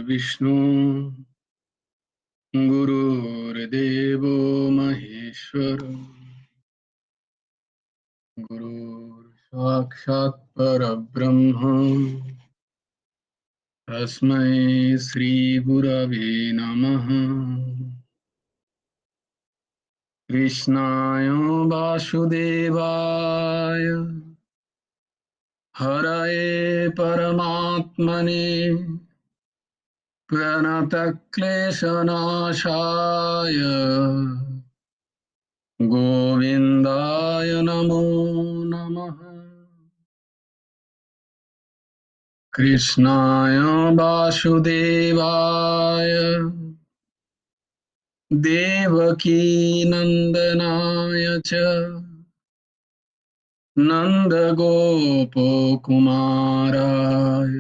गुरुर्विष्णु गुरुर्देवो महेश्वर गुरुर्साक्षात् परब्रह्म तस्मै श्री गुरवे नमः। कृष्णाय वासुदेवाय हरये परमात्मने प्रणतक्लेशनाशाय गोविन्दाय नमो नमः। कृष्णाय वासुदेवाय देवकीनन्दनाय च नन्दगोपकुमाराय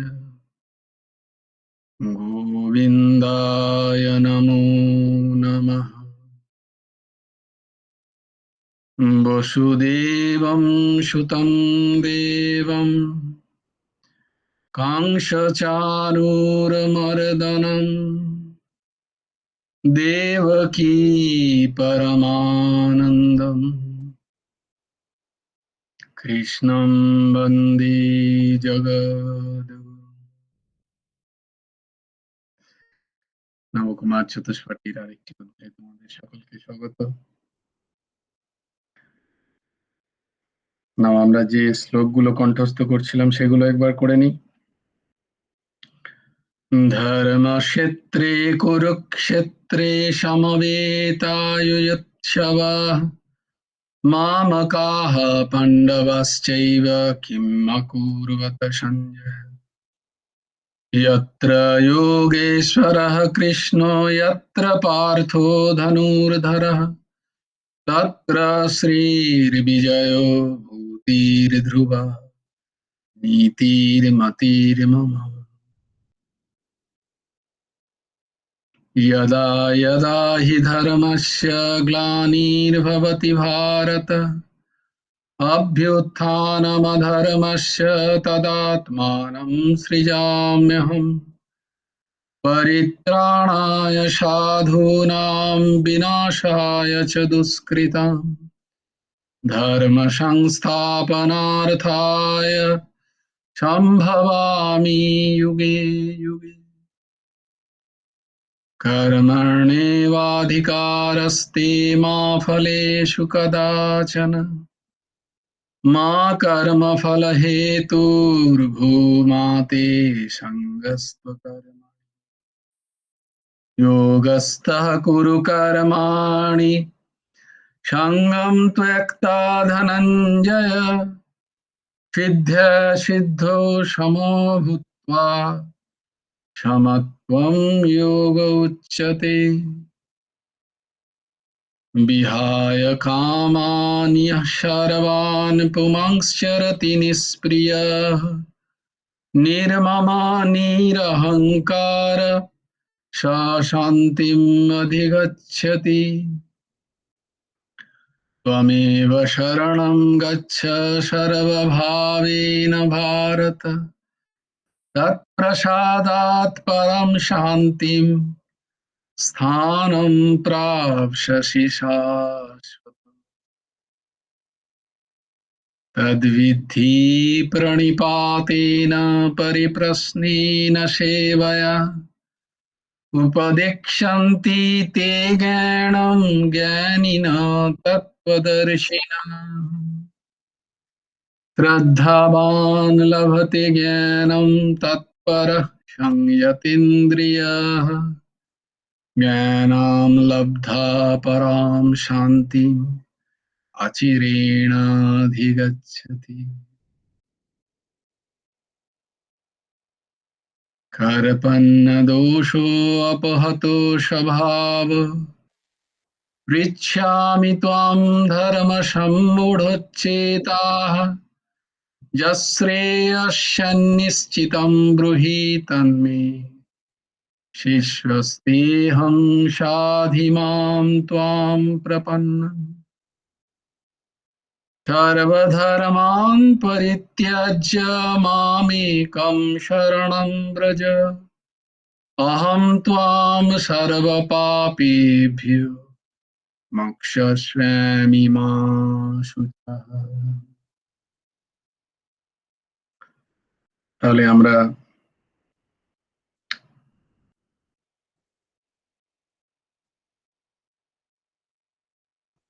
गोविन्दाय नमो नमः। वसुदेवं सुतं देवं कंसचाणूरमर्दनं देवकी परमानन्दम् कृष्णं वन्दे जगद्गुरुं। নবকুমার চতুষ্পাঠীর আরেকটি অধ্যায়ে তোমাদের সকলকে স্বাগত। নাও আমরা যে শ্লোকগুলো কণ্ঠস্থ করছিলাম সেগুলো একবার করে নিই। ধর্মক্ষেত্রে কুরুক্ষেত্রে সমবেতাयुयुत्सवः मामकाः पाण्डवश्चैव किम् अकुर्वत सञ्जय। यत्र योगेश्वरः कृष्णो यत्र पार्थो धनुर्धरः तत्र श्रीर्विजयो भूतिर्ध्रुवः नीतिर्मतिर्मम। यदा यदा हि धर्मस्य ग्लानिर्भवति भारत अभ्युत्थानमधर्मस्य तदात्मानं सृजाम्यहम्। परित्राणाय साधूनां विनाशाय च दुष्कृताम् धर्म संस्थापनार्थाय सम्भवामि युगे युगे। कर्मण्येवाधिकारस्ते मा फलेषु कदाचन मा कर्मफलहेतुर्भूमा ते सङ्गस्त्वकर्म। योगस्थः कुरु कर्माणि सङ्गं त्यक्ता धनञ्जय सिद्ध्यसिद्धौ समो भूत्वा समत्वं योग उच्यते। विहाय कामानि सर्वान् पुमांश्चरति निष्क्रियः निर्ममो निरहङ्कार स शान्तिम् अधिगच्छति। त्वमेव शरणं गच्छ सर्वभावेन भारत तत्प्रसादात् परं शान्तिं स्थानं प्राप्स्यसि शाश्वतम्। तद्विद्धि प्रणिपातेन परिप्रश्नेन सेवया उपदेक्षन्ति ते ज्ञानं ज्ञानिनः तत्त्वदर्शिनः। श्रद्धावान् लभते ज्ञानं तत्परः संयतीन्द्रियः ज्ञानं लब्धा परां शान्तिम् अचिरेणाधिगच्छति। कर्पण्यदोषोऽपहतो स्वभाव पृच्छामि त्वां धर्मसम्मूढचेताः यश्रेयस्यान्निश्चितं ब्रूहि तन्मे शिष्यस्तेऽहं साधिमां त्वां प्रपन्नम्। सर्वधर्मान् परित्यज्य मामेकं शरणं व्रज अहं त्वां सर्वपापेभ्यो मोक्षयिष्यामि मा शुचः। তাহলে আমরা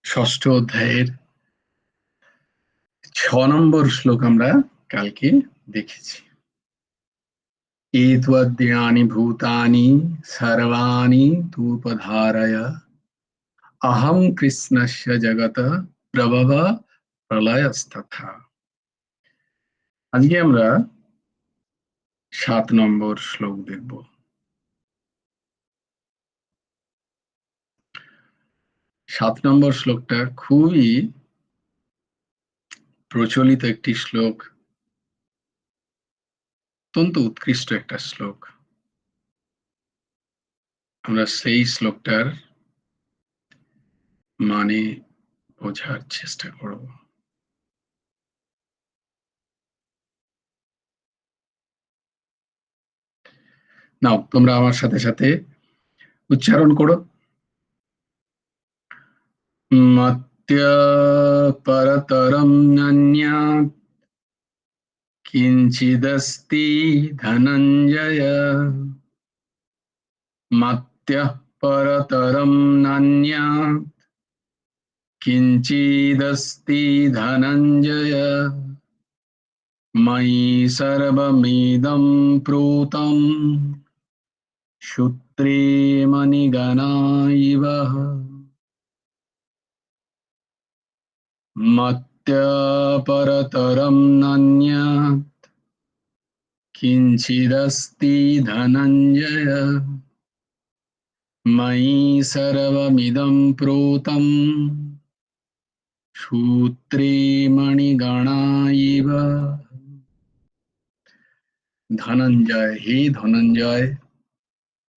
ষষ্ঠ অধ্যায়ের 6 নম্বর শ্লোক আমরা কালকে দেখেছি। एत्वद्यानि भूतानि सर्वाणि तूपधारय अहं कृष्णस्य जगतः प्रभव प्रलयस्तथा। আজকে আমরা 7 নম্বর শ্লোক দেখব। 7 নম্বর শ্লোকটা খুবই প্রচলিত একটি শ্লোক, অত্যন্ত উৎকৃষ্ট একটা শ্লোক। আমরা সেই শ্লোকটার মানে বোঝার চেষ্টা করব। নাও তোমরা আমার সাথে সাথে উচ্চারণ করো। মত্য পরতরম নান্যাৎ কিঞ্চিদস্তি ধনঞ্জয়। মত্য পরতরম নান্যাৎ কিঞ্চিদস্তি ধনঞ্জয়। ময়ি সর্বমিদং প্রূতম সূত্রে মণিগণা ইব। মত্য পরতরম নান্যাৎ কিঞ্চিদস্তি ধনঞ্জয়। ময়ি সর্বমিদং প্রূতম সূত্রে মণিগণা ইব। ধনঞ্জয়, হে ধনঞ্জয়,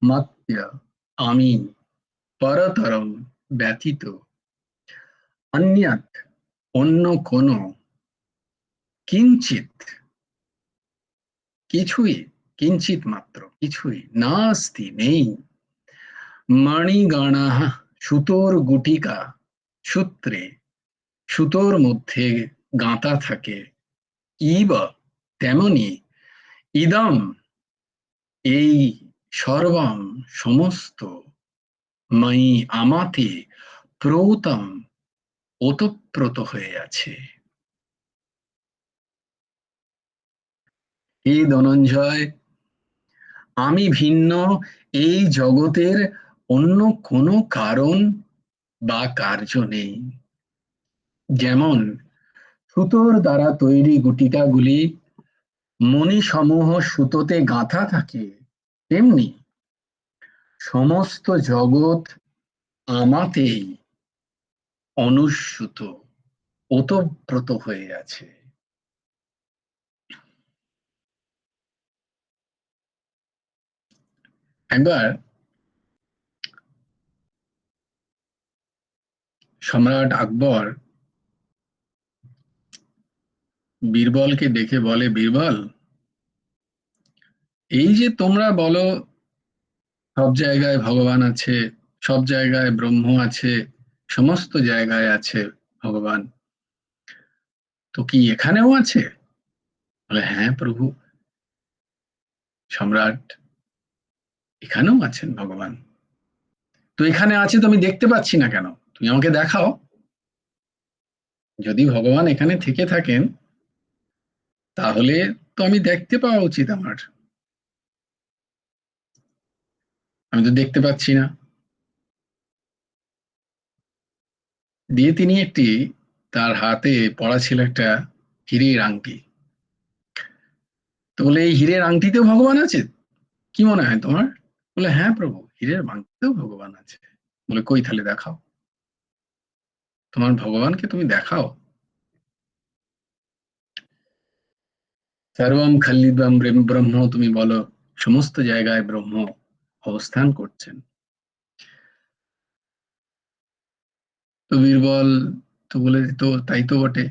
মত্য আমি, পরতরম ব্যতীত, অন্যৎ অন্য কোন, কিঞ্চিত কিছুই, কিঞ্চিত মাত্র কিছুই, নাস্তি নেই, মণিগণাঃ সুতোর গুটিকা, সূত্রে সুতোর মধ্যে গাঁথা থাকে, ইব তেমনি, ইদম এই, সর্বম সমস্ত, ময়ি আমাতে, প্রৌতম ওতপ্রোত হয়ে আছে। হে ধনঞ্জয়, আমি ভিন্ন এই জগতের অন্য কোনো কারণ বা কার্য নেই। যেমন সুতোর দ্বারা তৈরি গুটিকাগুলি মণিসমূহ সুতোতে গাঁথা থাকে, তেমনি সমস্ত জগৎ আমাতেই অনুস্যূত, ওতপ্রোত হয়ে আছে। একবার সম্রাট আকবর বীরবলকে ডেকে বলে, বীরবল, এই যে তোমরা বলো সব জায়গায় ভগবান আছে, সব জায়গায় ব্রহ্ম আছে, সমস্ত জায়গায় আছে ভগবান, তো কি এখানেও আছে? বলে, হ্যাঁ প্রভু, সম্রাট, এখানেও আছেন ভগবান। তো এখানে আছে তো আমি দেখতে পাচ্ছি না কেন? তুমি আমাকে দেখাও। যদি ভগবান এখানে থেকে থাকেন তাহলে তো আমি দেখতে পাওয়া উচিত আমার, আমি তো দেখতে পাচ্ছি না। দিয়ে তিনি একটি, তার হাতে পড়া ছিল একটা হীরের আংটি। তো বলে, এই হীরের আংটিতেও ভগবান আছে? কি মনে হয় তোমার? বলে, হ্যাঁ প্রভু, হীরের আংটিতেও ভগবান আছে। বলে, কই তাহলে দেখাও, তোমার ভগবানকে তুমি দেখাও। সর্বম খল্লিদম ব্রহ্ম, তুমি বলো সমস্ত জায়গায় ব্রহ্ম অবস্থান করছেন। তো বীরবল তো বলে, তো তাই তো বটে,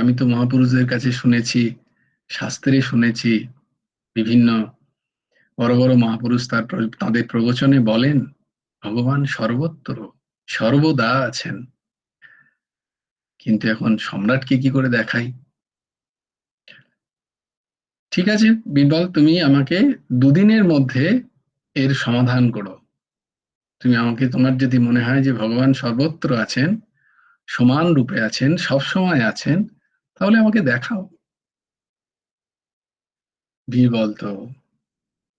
আমি তো মহাপুরুষদের কাছে শুনেছি, শাস্ত্রে শুনেছি, বিভিন্ন বড় বড় মহাপুরুষ তাদের প্রবচনে বলেন ভগবান সর্বত্র, সর্বদা আছেন। কিন্তু এখন সম্রাটকে কি করে দেখাই? ঠিক আছে বীরবল, তুমি আমাকে দুদিনের মধ্যে এর সমাধান করো। তুমি আমাকে, তোমার যদি মনে হয় যে ভগবান সর্বত্র আছেন, সমান রূপে আছেন, সব সময় আছেন, তাহলে আমাকে দেখাও। বীরবল তো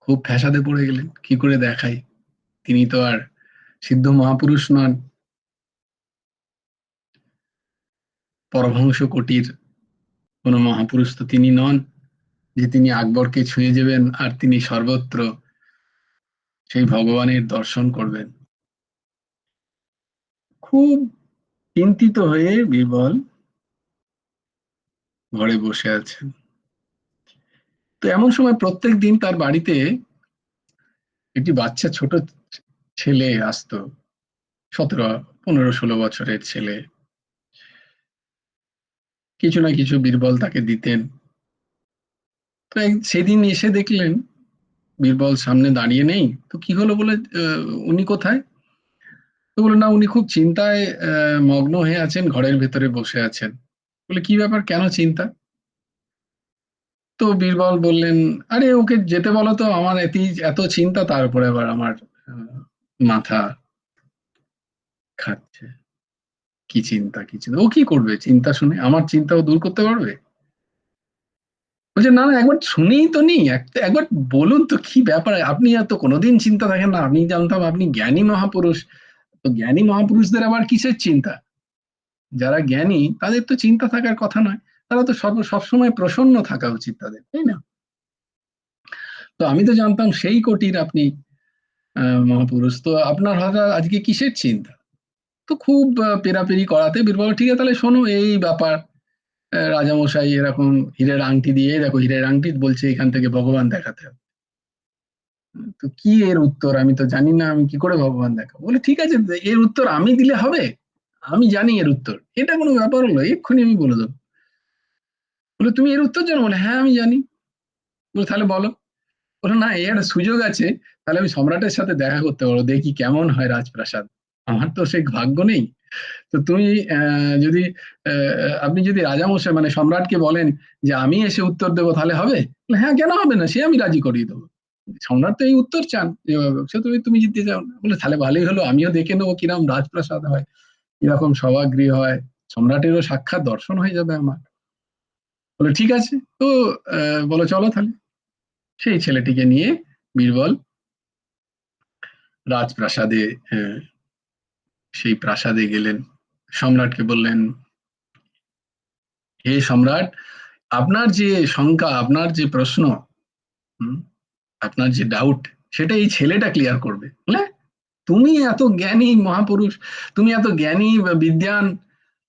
খুব ফ্যাসাদে পড়ে গেলেন, কি করে দেখাই? তিনি তো আর সিদ্ধ মহাপুরুষ নন, পরমহংস কোটির কোনো মহাপুরুষ তো তিনি নন যে তিনি আকবরকে ছুঁয়ে যাবেন আর তিনি সর্বত্র সেই ভগবানের দর্শন করবেন। খুব চিন্তিত হয়ে বীরবল ঘরে বসে আছেন। তো এমন সময় প্রত্যেক দিন তার বাড়িতে একটি বাচ্চা ছোট ছেলে আসতো, 15-16 বছরের ছেলে। কিছু না কিছু বীরবল তাকে দিতেন। তো সেদিন এসে দেখলেন বীরবল সামনে দাঁড়িয়ে নেই। তো কি হলো বলে, উনি কোথায়? তো বললো না, উনি খুব চিন্তায় মগ্ন হয়ে আছেন, ঘরের ভেতরে বসে আছেন। বলে কি ব্যাপার, কেন চিন্তা? তো বীরবল বললেন, আরে ওকে যেতে বলো তো, আমার এত চিন্তা, তার উপরে আবার আমার মাথা খাচ্ছে। কি চিন্তা, কি চিন্তা? ও কি করবে চিন্তা শুনে? আমার চিন্তাও দূর করতে পারবে? বলছে না না, একবার শুনেই তো নি, একবার বলুন তো কি ব্যাপার। আপনি এত কোনোদিন চিন্তা দেখেন না, আপনি জানতাম আপনি জ্ঞানী মহাপুরুষ। তো জ্ঞানী মহাপুরুষদের আবার কিসের চিন্তা? যারা জ্ঞানী তাদের তো চিন্তা থাকার কথা নয়, তারা তো সবসময় প্রসন্ন থাকা উচিত তাদের, তাই না? তো আমি তো জানতাম সেই কোটির আপনি মহাপুরুষ, তো আপনার হঠাৎ আজকে কিসের চিন্তা? তো খুব পেরাপেরি করাতে বীরবল, ঠিক আছে তাহলে শোনো এই ব্যাপার, রাজামশাই এরকম হীরের আংটি দিয়ে, দেখো হীরের আংটি বলছে এখান থেকে ভগবান দেখাতে হবে। তো কি এর উত্তর? আমি তো জানি না, আমি কি করে ভগবান দেখাবো? বলে ঠিক আছে, এর উত্তর আমি দিলে হবে? আমি জানি এর উত্তর, এটা কোনো ব্যাপার হলো, এক্ষুনি আমি বলে দেবো। বলে তুমি এর উত্তর জানো? বলে হ্যাঁ আমি জানি। বলে তাহলে বলো। বলে না, এই একটা সুযোগ আছে, তাহলে আমি সম্রাটের সাথে দেখা করতে পারবো, দেখি কেমন হয় রাজপ্রাসাদ। আমার তো সেই ভাগ্য নেই। তো তুমি যদি আপনি যদি রাজামশাই মানে সম্রাটকে বলেন যে আমি এসে উত্তর দেবো, তাহলে হবে? বলে, হ্যাঁ কেন হবে না, সে আমি রাজি করিয়ে দেবো। সম্রাট তো এই উত্তর চান, সে তুমি তুমি জিততে চাও না। বলে তাহলে ভালোই হলো, আমিও দেখে নেবো কিরকম রাজপ্রাসাদ হয়, কিরকম সভাগৃহ হয়, সম্রাটেরও সাক্ষাৎ দর্শন হয়ে যাবে আমার। বলে ঠিক আছে। তো বলো চলো তাহলে। সেই ছেলেটিকে নিয়ে বীরবল রাজপ্রাসাদে, সেই প্রাসাদে গেলেন। সম্রাটকে বললেন, হে সম্রাট, আপনার যে শঙ্কা, আপনার যে প্রশ্ন, হুম, আপনার যে ডাউট, সেটা এই ছেলেটা ক্লিয়ার করবে। বলে তুমি এত জ্ঞানী মহাপুরুষ, তুমি এত জ্ঞানী বিদ্যান,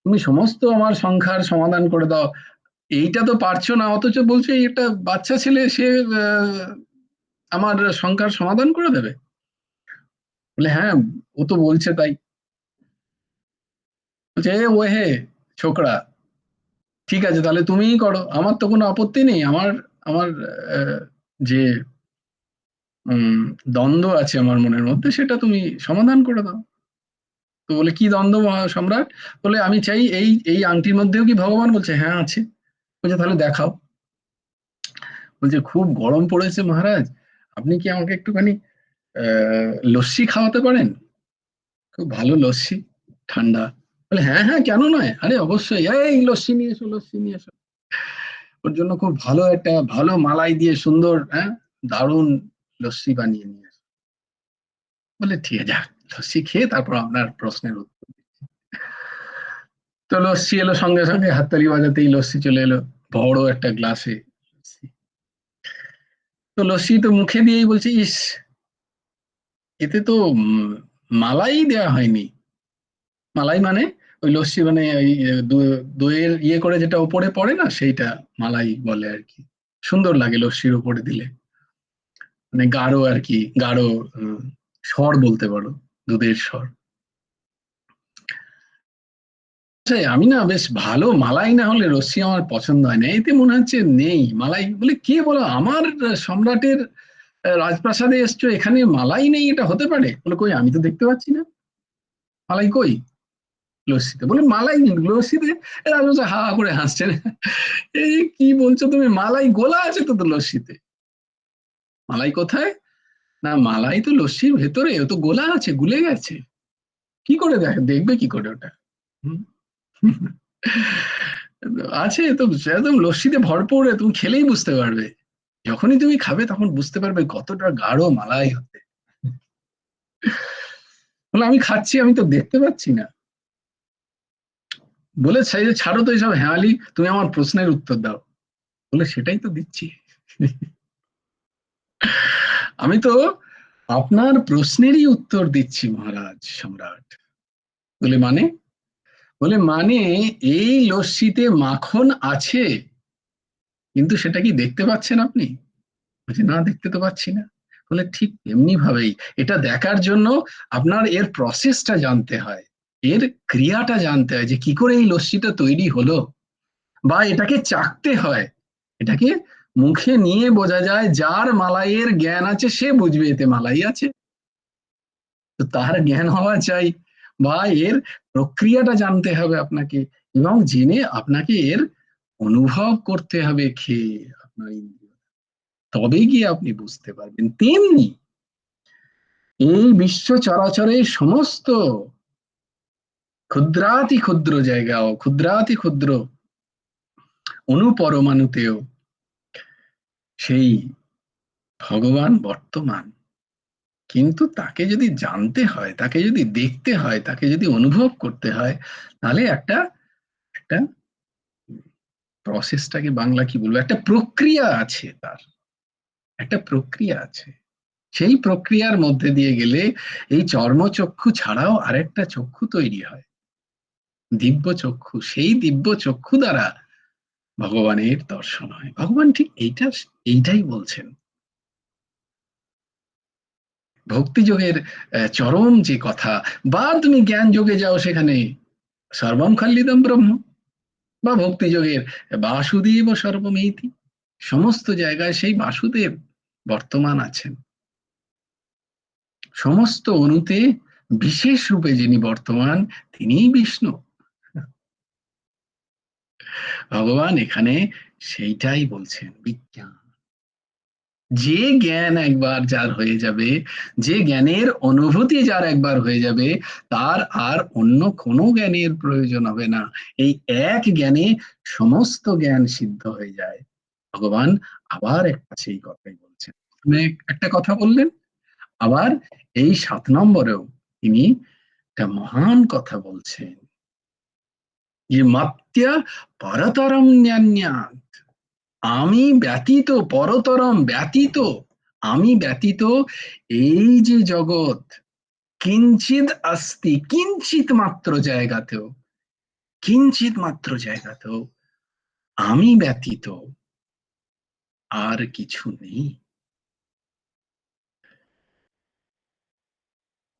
তুমি সমস্ত আমার সংখ্যার সমাধান করে দাও, এইটা তো পারছো না, অথচ বলছো একটা বাচ্চা ছেলে সে আমার সংখ্যার সমাধান করে দেবে? বলে হ্যাঁ, ও তো বলছে তাই। বলছে এ ও হে ছোকরা, ঠিক আছে তাহলে তুমিই করো, আমার তো কোনো আপত্তি নেই। আমার আমার আহ, যে উম দ্বন্দ্ব আছে আমার মনের মধ্যে, সেটা তুমি সমাধান করে দাও। তো বলে কি দ্বন্দ্ব সম্রাট? বলে আমি চাই এই এই আংটির মধ্যেও কি ভগবান? বলছে হ্যাঁ আছে। বলছে তাহলে দেখাও। বলছে খুব গরম পড়েছে মহারাজ, আপনি কি আমাকে একটুখানি লস্যি খাওয়াতে পারেন? খুব ভালো লস্যি, ঠান্ডা। বলে হ্যাঁ হ্যাঁ কেন নয়, আরে অবশ্যই, এই লস্যি নিয়ে এসো, লস্যি নিয়ে এসো। ওর জন্য খুব ভালো একটা, ভালো মালাই দিয়ে সুন্দর, হ্যাঁ, দারুণ লস্যি বানিয়ে নিয়ে এসো। বলে ঠিক আছে, যাক লস্যি খেয়ে তারপর আপনার প্রশ্নের উত্তর। তো লস্যি এলো, সঙ্গে সঙ্গে হাততালি বাজাতেই লস্যি চলে এলো, বড় একটা গ্লাসে লস্যি। তো লস্যি তো মুখে দিয়েই বলছে, ইস, এতে তো মালাই দেওয়া হয়নি। মালাই মানে ওই লস্যি মানে ওই দইয়ের ইয়ে করে যেটা উপরে পড়ে না, সেইটা মালাই বলে আর কি। সুন্দর লাগে লস্যির উপরে দিলে, মানে গাঢ় আর কি, গাঢ় স্বর বলতে পারো, দুধের স্বর। আচ্ছা, আমি না বেশ ভালো মালাই না হলে লস্যি আমার পছন্দ হয় না, এতে মনে হচ্ছে নেই মালাই। বলে কে বলো, আমার সম্রাটের রাজপ্রাসাদে এসছো, এখানে মালাই নেই, এটা হতে পারে? বলে কই, আমি তো দেখতে পাচ্ছি না মালাই, কই লস্যিতে? বলে মালাই নেই লস্যিতে। রাজমশাই হা হা করে হাসছেন, এই কি বলছো তুমি, মালাই গোলা আছে তো লস্যিতে। মালাই কোথায়? না, মালাই তো লস্যির ভেতরে, ও তো গোলা আছে, গুলে গেছে। কি করে দেখবে কি করে ওটা? হুম? আছে তো, একদম লস্যিতে ভরপুর, তুমি খেলেই বুঝতে পারবে। যখনই তুমি খাবে তখন বুঝতে পারবে কতটা গাঢ় মালাই হতে। বলে আমি খাচ্ছি, আমি তো দেখতে পাচ্ছি না। বলে ছাড়ো তো এইসব হেঁয়ালি, তুমি আমার প্রশ্নের উত্তর দাও। বলে সেটাই তো দিচ্ছি। আমি তো আপনার প্রশ্নেরই উত্তর দিচ্ছি মহারাজ সম্রাট। বলে মানে? বলে মানে, এই লস্যিতে মাখন আছে, কিন্তু সেটা কি দেখতে পাচ্ছেন আপনি? বলছে না, দেখতে তো পাচ্ছি না। বলে ঠিক এমনি ভাবেই এটা দেখার জন্য আপনার এর প্রসেসটা জানতে হয়, এর ক্রিয়াটা জানতে হয়, যে কি করে এই লস্যিটা তৈরি হলো, বা এটাকে চাখতে হয়। এটাকে মুখে নিয়ে বোঝা যায়, যার মালাইয়ের জ্ঞান আছে সে বুঝবে এতে মালাই আছে। তো তার জ্ঞান হওয়া চাই, বা এর প্রক্রিয়াটা জানতে হবে আপনাকে, এবং জেনে আপনাকে এর অনুভব করতে হবে খেয়ে আপনার ইন্দ্রিয়, তবে গিয়ে আপনি বুঝতে পারবেন। তেমনি এই বিশ্ব চরাচরের সমস্ত ক্ষুদ্রাতি ক্ষুদ্র জায়গাও, ক্ষুদ্রাতি ক্ষুদ্র অনুপরমাণুতেও সেই ভগবান বর্তমান। কিন্তু তাকে যদি জানতে হয়, তাকে যদি দেখতে হয়, তাকে যদি অনুভব করতে হয়, তাহলে একটা একটা প্রসেসটাকে বাংলা কি বলবো, একটা প্রক্রিয়া আছে, তার একটা প্রক্রিয়া আছে। সেই প্রক্রিয়ার মধ্যে দিয়ে গেলে এই চর্মচক্ষু ছাড়াও আরেকটা চক্ষু তৈরি হয়, দিব্য চক্ষু। সেই দিব্য চক্ষু দ্বারা ভগবানের দর্শন হয়। ভগবান ঠিক এইটাই বলছেন। ভক্তি যোগের চরম যে কথা, বা তুমি জ্ঞান যোগে যাও, সেখানে সর্বম খাল্লিদম ব্রহ্ম, বা ভক্তি যোগের বাসুদেব সর্বমেতি, সমস্ত জায়গায় সেই বাসুদেব বর্তমান আছেন। সমস্ত অণুতে বিশেষ রূপে যিনি বর্তমান, তিনিই বিষ্ণু। ভগবান এখানে সেইটাই বলছেন, বিজ্ঞান। যে জ্ঞান একবার যার হয়ে যাবে, যে জ্ঞানের অনুভূতি যার একবার হয়ে যাবে, তার আর অন্য কোনো জ্ঞানের প্রয়োজন হবে না। এই এক জ্ঞানে সমস্ত জ্ঞান সিদ্ধ হয়ে যায়। ভগবান আবার একটা সেই কথাই বলছেন, মানে একটা কথা বললেন, আবার এই 7 নম্বরেও তিনি একটা মহান কথা বলছেন, যে মাত্যা পরতরম জ্ঞান্যাৎ, আমি ব্যতীত, পরতরম ব্যতীত, আমি ব্যতীত এই যে জগৎ, কিঞ্চিৎ আস্তি, কিঞ্চিৎ মাত্র জায়গাতেও, কিঞ্চিৎ মাত্র জায়গাতেও আমি ব্যতীত আর কিছু নেই।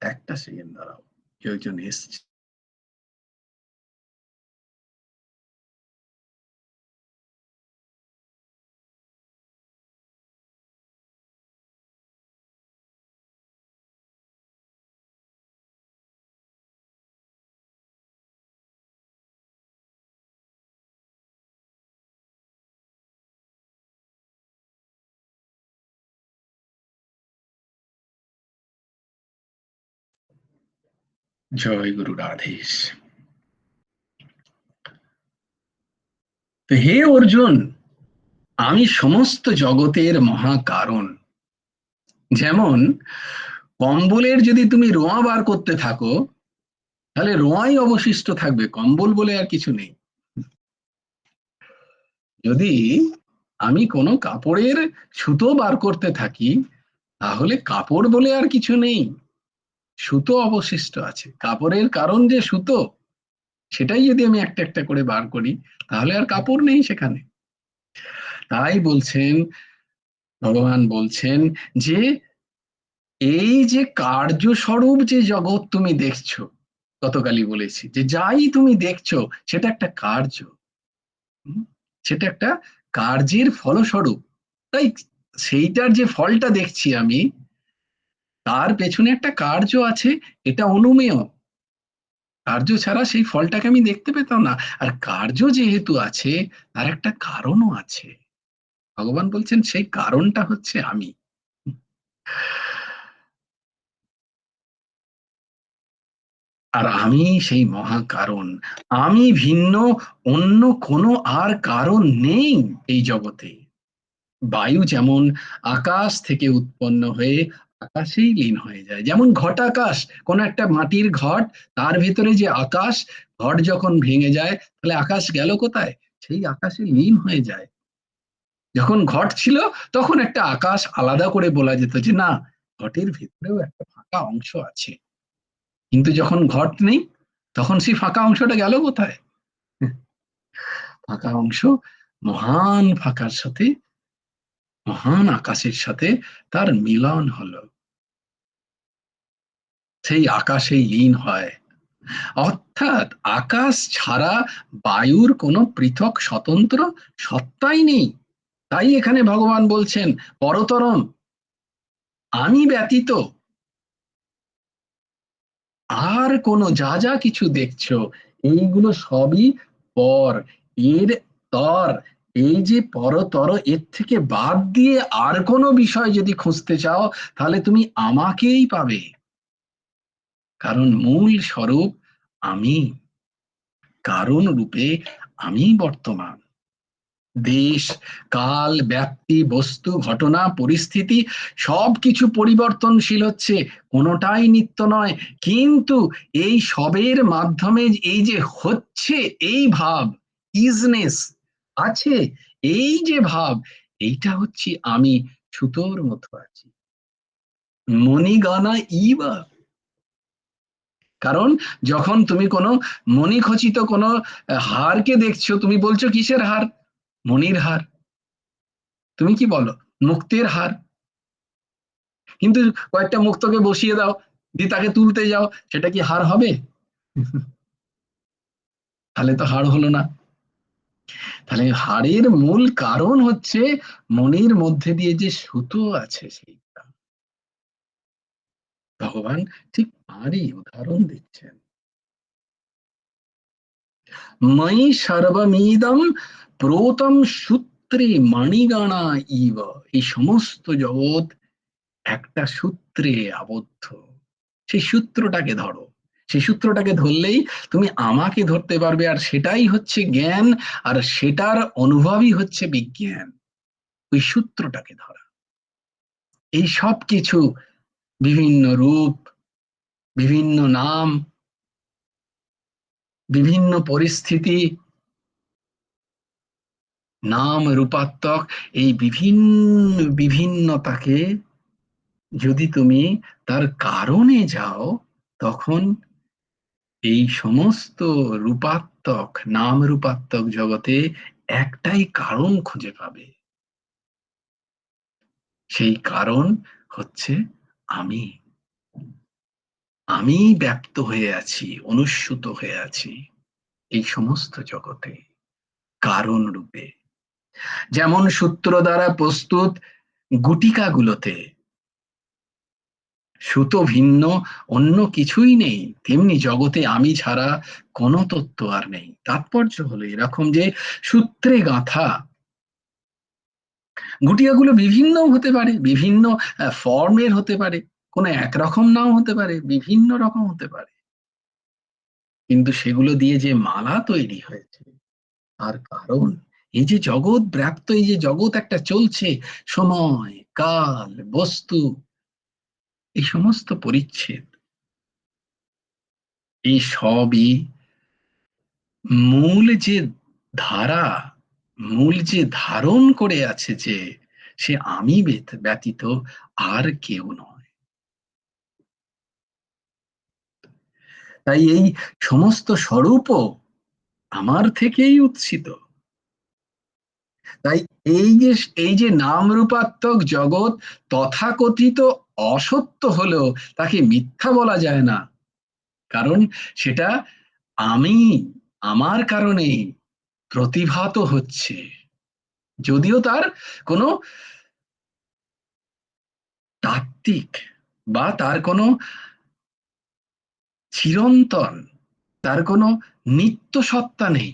একটা সেকেন্ড দাঁড়াও, কেউ একজন এসছে। জয় গুরু রাধেশ। তো হে অর্জুন, আমি সমস্ত জগতের মহা কারণ। যেমন কম্বলের যদি তুমি রোঁয়া বার করতে থাকো, তাহলে রোঁয়াই অবশিষ্ট থাকবে, কম্বল বলে আর কিছু নেই। যদি আমি কোনো কাপড়ের সুতো বার করতে থাকি, তাহলে কাপড় বলে আর কিছু নেই, সুতো অবশিষ্ট আছে। কাপড়ের কারণ যে সুতো, সেটাই যদি আমি একটা একটা করে বার করি, তাহলে আর কাপড় নেই সেখানে। তাই বলছেন, ভগবান বলছেন যে এই যে কার্যস্বরূপ যে জগৎ তুমি দেখছো, গতকালই বলেছি যে যাই তুমি দেখছো সেটা একটা কার্য, হুম, সেটা একটা কার্যের ফলস্বরূপ। তাই সেইটার যে ফলটা দেখছি আমি, তার পেছনে একটা কার্য আছে, এটা অনুমেয়। কার্য ছাড়া সেই ফলটাকে আমি দেখতে পেতাম না। আর কার্য যেহেতু আছে, তার একটা কারণও আছে। ভগবান বলছেন সেই কারণটা হচ্ছে আমি। আর আমি সেই মহা কারণ। আমি ভিন্ন অন্য কোনো আর কারণ নেই এই জগতে। বায়ু যেমন আকাশ থেকে উৎপন্ন হয়ে আকাশেই লীন হয়ে যায়, যেমন ঘটাকাশ, কোন একটা মাটির ঘট, তার ভেতরে যে আকাশ, ঘট যখন ভেঙে যায় তাহলে আকাশ গেল কোথায়? সেই আকাশে লীন হয়ে যায়। যখন ঘট ছিল তখন একটা আকাশ আলাদা করে বলা যেত যে না, ঘটের ভেতরেও একটা ফাঁকা অংশ আছে। কিন্তু যখন ঘট নেই, তখন সেই ফাঁকা অংশটা গেল কোথায়? ফাঁকা অংশ মহান ফাঁকার সাথে, মহান আকাশের সাথে তার মিলন হলো, সেই আকাশেই লীন হয়। অর্থাৎ আকাশ ছাড়া বায়ুর কোনো পৃথক স্বতন্ত্র সত্তাই নেই। তাই এখানে ভগবান বলছেন পরতরম, আমি ব্যতীত আর কোনো যা যা কিছু দেখছো, এইগুলো সবই পর, এর তর। এই যে পরতর, এর থেকে বাদ দিয়ে আর কোনো বিষয় যদি খুঁজতে চাও, তাহলে তুমি আমাকেই পাবে। কারণ মূল স্বরূপ আমি, কারণ রূপে আমি বর্তমান। দেশ, কাল, ব্যাপ্তি, বস্তু, ঘটনা, পরিস্থিতি সবকিছু পরিবর্তনশীল হচ্ছে, কোনোটাই নিত্য নয়। কিন্তু এই সবের মাধ্যমে এই যে হচ্ছে, এই ভাব, ইজনেস আছে, এই যে ভাব, এইটা হচ্ছে আমি। সুতোর মতো আছি, মণিগণা ইবা। কারণ যখন তুমি কোনো মণিখচিত কোনো হারকে দেখছো, তুমি বলছো কিসের হার? মণির হার। তুমি কি বলো? মুক্তের হার। কিন্তু কয়েকটা মুক্তকে বসিয়ে দাও, দিয়ে তাকে তুলতে যাও, সেটা কি হার হবে? তাহলে তো হার হলো না। তাহলে হারের মূল কারণ হচ্ছে মনের মধ্যে দিয়ে যে সুতো আছে সেইটা। ভগবান ঠিক তারই উদাহরণ দিচ্ছেন। মই সর্বমিদম প্রতম সূত্রে মণিগণা ইব। এই সমস্ত জগৎ একটা সূত্রে আবদ্ধ। সেই সূত্রটাকে ধরো, সেই সূত্রটাকে ধরলেই তুমি আমাকে ধরতে পারবে। আর সেটাই হচ্ছে জ্ঞান, আর সেটার অনুভবই হচ্ছে বিজ্ঞান। ওই সূত্রটাকে ধরা। এই সব কিছু, বিভিন্ন রূপ, বিভিন্ন নাম, বিভিন্ন পরিস্থিতি, নাম রূপাত্মক, এই বিভিন্ন বিভিন্নতাকে যদি তুমি তার কারণে যাও, তখন এই সমস্ত রূপাত্মক, নাম রূপাত্মক জগতে একটাই কারণ খুঁজে পাবে। সেই কারণ হচ্ছে আমি। আমি ব্যপ্ত হয়ে আছি, অনুস্যূত হয়ে আছি এই সমস্ত জগতে, কারণ রূপে। যেমন সূত্র দ্বারা প্রস্তুত গুটিকাগুলোতে সুতো ভিন্ন, অন্য কিছুই নেই, তেমনি জগতে আমি ছাড়া কোনো তত্ত্ব আর নেই। তাৎপর্য হলো এরকম যে সূত্রে গাঁথা গুটিয়াগুলো বিভিন্ন হতে পারে, বিভিন্ন ফর্মের হতে পারে, কোনো একরকম নাও হতে পারে, বিভিন্ন রকম হতে পারে। কিন্তু সেগুলো দিয়ে যে মালা তৈরি হয়েছে, তার কারণ এই যে জগৎ ব্যাপ্ত, এই যে জগৎ একটা চলছে, সময়, কাল, বস্তু, এই সমস্ত পরিচ্ছেদ, এই সবই মূল যে ধারা, মূল যে ধারণ করে আছে, যে সে আমি ব্যতীত আর কেউ নয়। তাই এই সমস্ত স্বরূপও আমার থেকেই উৎসিত। তাই এই যে নাম রূপাত্মক জগৎ তথাকথিত অসত্য হলেও তাকে মিথ্যা বলা যায় না। কারণ সেটা আমি, আমার কারণে প্রতিভাত হচ্ছে, যদিও তার কোনো আত্যিক বা তার কোনো চিরন্তন, তার কোনো নিত্য সত্তা নেই।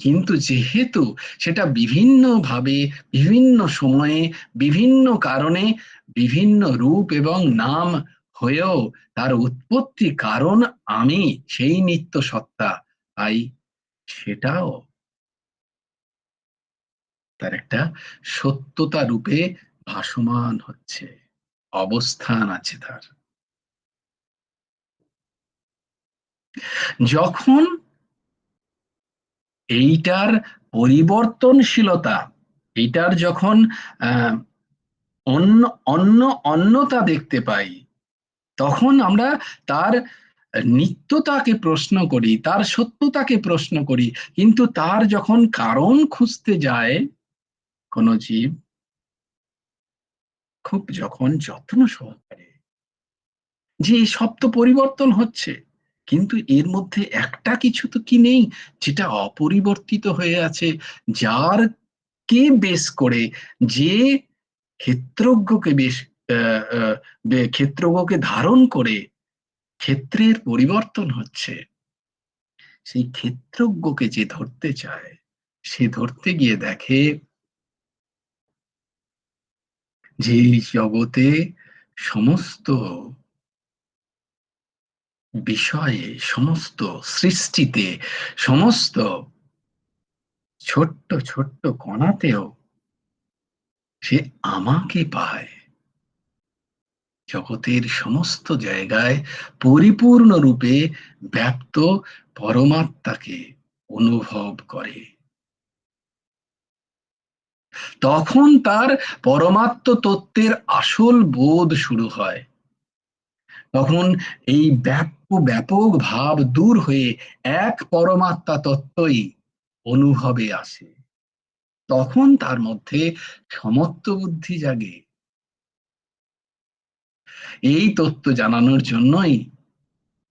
কিন্তু যেহেতু সেটা বিভিন্নভাবে, বিভিন্ন সময়ে, বিভিন্ন কারণে, বিভিন্ন রূপ এবং নাম হয়েও তার উৎপত্তি কারণ আমি, সেই নিত্য সত্তা, তাই সেটাও তার একটা সত্যতা রূপে ভাসমান হচ্ছে, অবস্থান আছে তার। যখন এইটার পরিবর্তনশীলতা, এইটার যখন আহ অন্য অন্য অন্যতা দেখতে পাই, তখন আমরা তার নিত্যতাকে প্রশ্ন করি, তার সত্যতাকে প্রশ্ন করি। কিন্তু তার যখন কারণ খুঁজতে যায় কোনো জীব, খুব যখন যত্ন সহকারে, যে এই সব তো পরিবর্তন হচ্ছে, কিন্তু এর মধ্যে একটা কিছু তো কি নেই যেটা অপরিবর্তিত হয়ে আছে, যার কে বেশ করে, যে ক্ষেত্রজ্ঞকে বেশ ক্ষেত্রজ্ঞকে ধারণ করে ক্ষেত্রের পরিবর্তন হচ্ছে, সেই ক্ষেত্রজ্ঞকে যে ধরতে চায়, সে ধরতে গিয়ে দেখে যে এই জগতে সমস্ত বিষয়ে, সমস্ত সৃষ্টিতে, সমস্ত ছোট্ট ছোট্ট কণাতেও সে আমাকে পায়। জগতের সমস্ত জায়গায় পরিপূর্ণ রূপে ব্যাপ্ত পরমাত্মাকে অনুভব করে। তখন তার পরমাত্ম তত্ত্বের আসল বোধ শুরু হয়। তখন এই ব্যাপক ভাব দূর হয়ে এক পরমাত্মা তত্ত্বই অনুভবে আসে। তখন তার মধ্যে সমত্ব বুদ্ধি জাগে। এই তত্ত্ব জানানোর জন্যই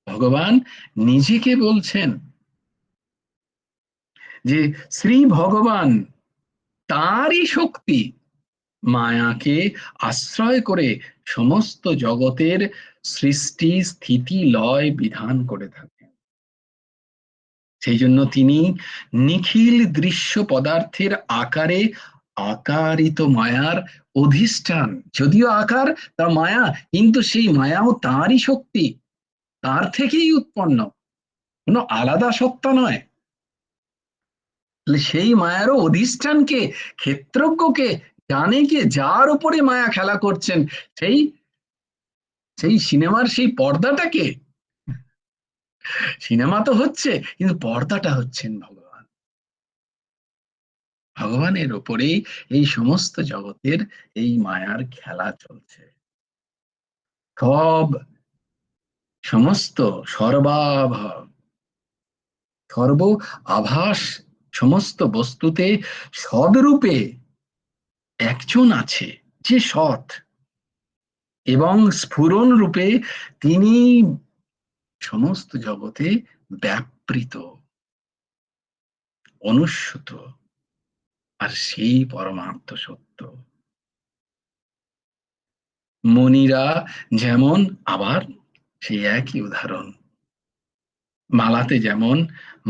ভগবান নিজেকে বলছেন যে শ্রী ভগবান তারই শক্তি মায়াকে আশ্রয় করে সমস্ত জগতের সৃষ্টি, স্থিতি, লয় বিধান করে থাকেন। সেই জন্য তিনি নিখিল দৃশ্য পদার্থের আকারে আকারিত মায়ার অধিষ্ঠান। যদিও আকার, তা মায়া, কিন্তু সেই মায়াও তাঁরই শক্তি, তার থেকেই উৎপন্ন, কোনো আলাদা সত্তা নয়। তাহলে সেই মায়ারও অধিষ্ঠানকে, ক্ষেত্রজ্ঞকে, জানে কে, যার উপরে মায়া খেলা করছেন, সেই সেই সিনেমার সেই পর্দাটাকে, সিনেমা তো হচ্ছে কিন্তু পর্দাটা হচ্ছেন ভগবান। ভগবানের ওপরেই এই সমস্ত জগতের এই মায়ার খেলা চলছে। সব, সমস্ত, সর্বাভাব, সর্ব আভাস, সমস্ত বস্তুতে সদরূপে একজন আছে, যে সৎ, এবং স্ফুরণ রূপে তিনি সমস্ত জগতে ব্যাপৃত, অনুস্যূত, আর সেই পরমার্থ সত্য। মণিরা যেমন, আবার সেই একই উদাহরণ, মালাতে যেমন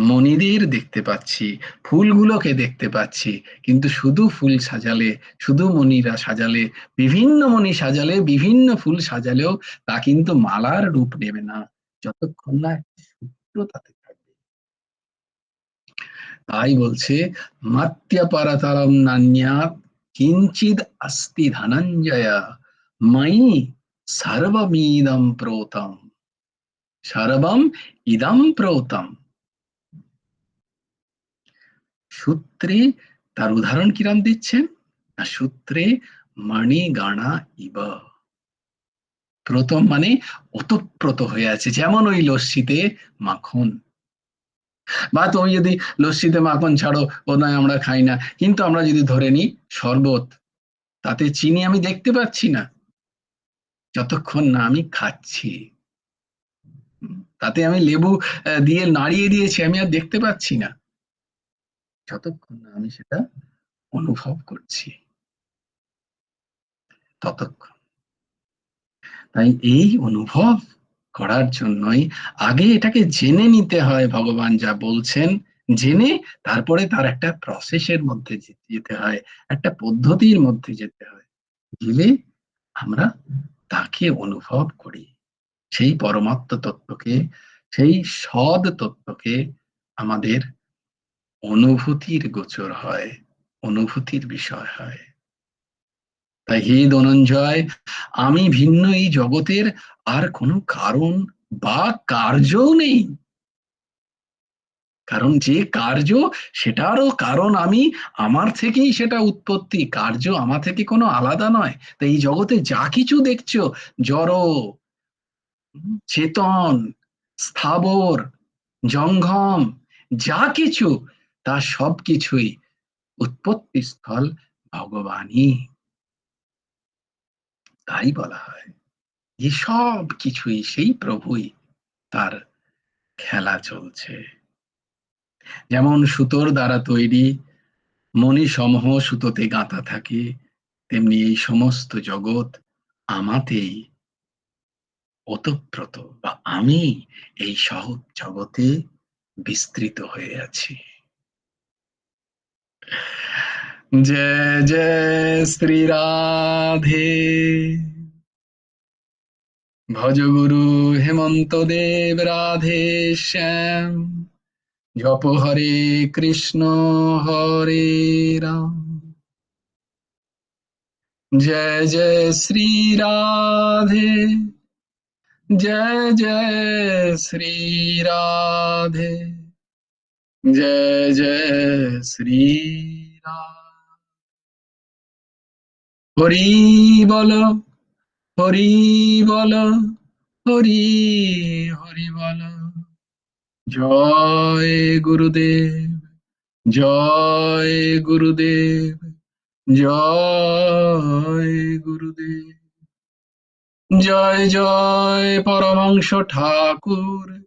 মণিদের দেখতে পাচ্ছি, ফুলগুলোকে দেখতে পাচ্ছি, কিন্তু শুধু ফুল সাজালে, শুধু মণিরা সাজালে, বিভিন্ন মণি সাজালে, বিভিন্ন ফুল সাজালেও তা কিন্তু মালার রূপ নেবে না, যতক্ষণ না সূত্র তাতে থাকবে। তাই বলছে মাত্যপারতরম নান্যাৎ কিঞ্চিদ আস্তি ধনঞ্জয় ময়ি সর্বমিদম প্রোতম, সর্বম ইদম প্রোতম। সূত্রে তার উদাহরণ কিরাম দিচ্ছেন না, সূত্রে মণিগণা ইব। প্রথম মানে ওতপ্রোত হয়ে আছে, যেমন ওই লস্যিতে মাখন, বা তুমি যদি লস্যিতে মাখন ছাড়ো, ও নয় আমরা খাই না, কিন্তু আমরা যদি ধরে নিই শরবত, তাতে চিনি আমি দেখতে পাচ্ছি না যতক্ষণ না আমি খাচ্ছি। তাতে আমি লেবু দিয়ে নাড়িয়ে দিয়েছি, আমি আর দেখতে পাচ্ছি না যতক্ষণ না আমি সেটা অনুভব করছি, ততক্ষণ। তাই এই অনুভব করার জন্যই আগে এটাকে জেনে নিতে হয় ভগবান যা বলছেন, জেনে তারপরে তার একটা প্রসেসের মধ্যে যেতে হয়, একটা পদ্ধতির মধ্যে যেতে হয়, গেলে আমরা তাকে অনুভব করি, সেই পরমাত্ম তত্ত্বকে, সেই সদ তত্ত্বকে আমাদের অনুভূতির গোচর হয়, অনুভূতির বিষয় হয়। তাই হে ধনঞ্জয়, আমি ভিন্ন এই জগতের আর কোনো কারণ বা কার্যও নেই। কারণ যে কার্য, সেটারও কারণ আমি, আমার থেকেই সেটা উৎপত্তি, কার্য আমার থেকে কোনো আলাদা নয়। তাই এই জগতে যা কিছু দেখছো, জড়, চেতন, স্থাবর, জঙ্গম, যা কিছু, তা সব কিছুই উৎপত্তি স্থল ভগবানই। তাই বলা হয় যে সব কিছুই সেই প্রভুই, তার খেলা চলছে। যেমন সুতোর দ্বারা তৈরি মণি সমূহ সুতোতে গাঁথা থাকে, তেমনি এই সমস্ত জগৎ আমাতেই ওতপ্রোত, বা আমি এই সহজ জগতে বিস্তৃত হয়ে আছি। জয় জয় শ্রী রাধে। ভজ গুরু হেমন্ত দেব রাধে শ্যাম। জপ হরে কৃষ্ণ হরে রাম। जय जय श्री राधे। जय जय श्री राधे। जय जय श्री राम। हरि बोलो, हरि बोलो, हरि हरि बोलो। जय गुरुदेव, जय गुरुदेव, जय गुरुदेव। জয় জয় পরমংশ ঠাকুর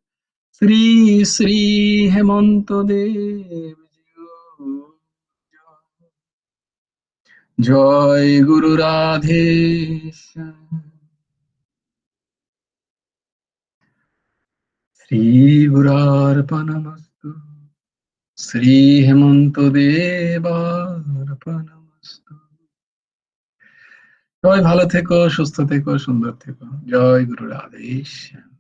শ্রী শ্রী হেমন্ত দেব। জয় গুরু রাধে শ্যাম। শ্রী গুরার্পণমস্তু। শ্রী হেমন্ত দেবার্পণমস্তু। সবাই ভালো থেকো, সুস্থ থেকো, সুন্দর থেকো। জয় গুরু রাধে শ্যাম।